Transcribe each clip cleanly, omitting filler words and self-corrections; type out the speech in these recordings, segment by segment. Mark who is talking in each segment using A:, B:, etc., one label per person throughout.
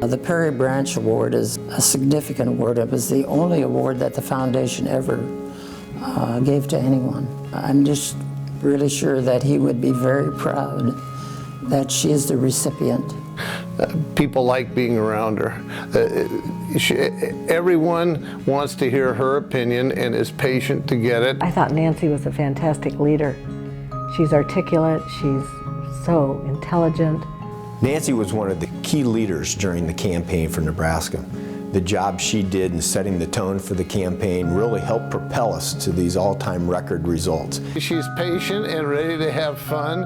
A: The Perry Branch Award is a significant award. It was the only award that the foundation ever gave to anyone. I'm just really sure that he would be very proud that she is the recipient.
B: People like being around her. Everyone wants to hear her opinion and is patient to get it.
C: I thought Nancy was a fantastic leader. She's articulate, she's so intelligent.
D: Nancy was one of the key leaders during the campaign for Nebraska. The job she did in setting the tone for the campaign really helped propel us to these all-time record results.
B: She's patient and ready to have fun.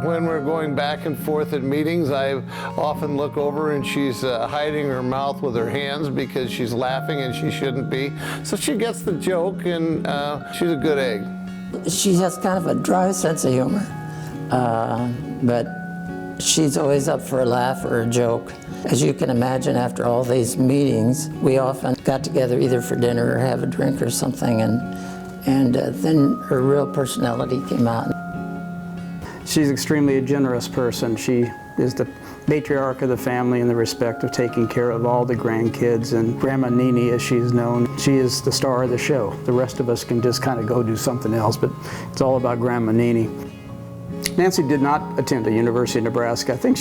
B: When we're going back and forth at meetings, I often look over and she's hiding her mouth with her hands because she's laughing and she shouldn't be. So she gets the joke, and she's a good egg.
A: She has kind of a dry sense of humor, but she's always up for a laugh or a joke. As you can imagine, after all these meetings, we often got together either for dinner or have a drink or something, and then her real personality came out.
E: She's extremely a generous person. She is the matriarch of the family in the respect of taking care of all the grandkids, and Grandma Nini, as she's known, she is the star of the show. The rest of us can just kind of go do something else, but it's all about Grandma Nini. Nancy did not attend the University of Nebraska. I think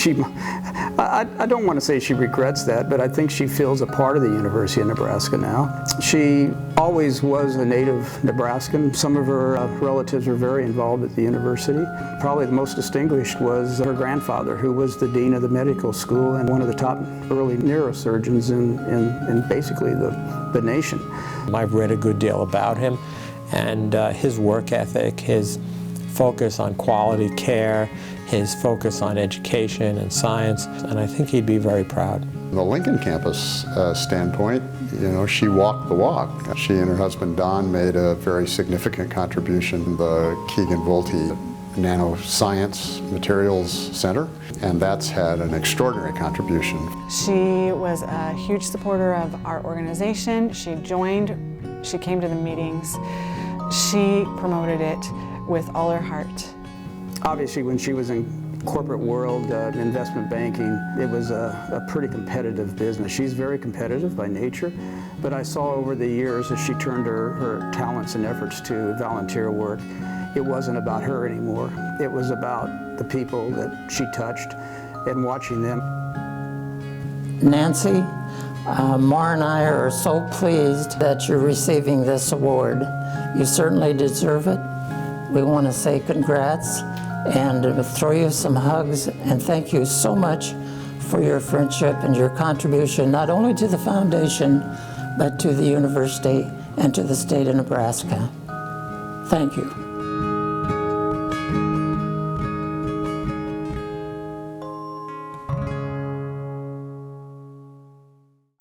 E: I don't want to say she regrets that, but I think she feels a part of the University of Nebraska now. She always was a native Nebraskan. Some of her relatives were very involved at the university. Probably the most distinguished was her grandfather, who was the dean of the medical school and one of the top early neurosurgeons in basically the nation.
F: I've read a good deal about him, and his work ethic, his focus on quality care, his focus on education and science, and I think he'd be very proud.
G: From the Lincoln campus standpoint, you know, she walked the walk. She and her husband Don made a very significant contribution. The Keegan-Volte Nanoscience Materials Center, and that's had an extraordinary contribution.
H: She was a huge supporter of our organization. She joined, she came to the meetings, she promoted it with all her heart.
E: Obviously, when she was in corporate world, investment banking, it was a pretty competitive business. She's very competitive by nature, but I saw over the years as she turned her talents and efforts to volunteer work, it wasn't about her anymore. It was about the people that she touched and watching them.
A: Nancy, Mar and I are so pleased that you're receiving this award. You certainly deserve it. We want to say congrats and throw you some hugs, and thank you so much for your friendship and your contribution, not only to the foundation, but to the university and to the state of Nebraska. Thank you.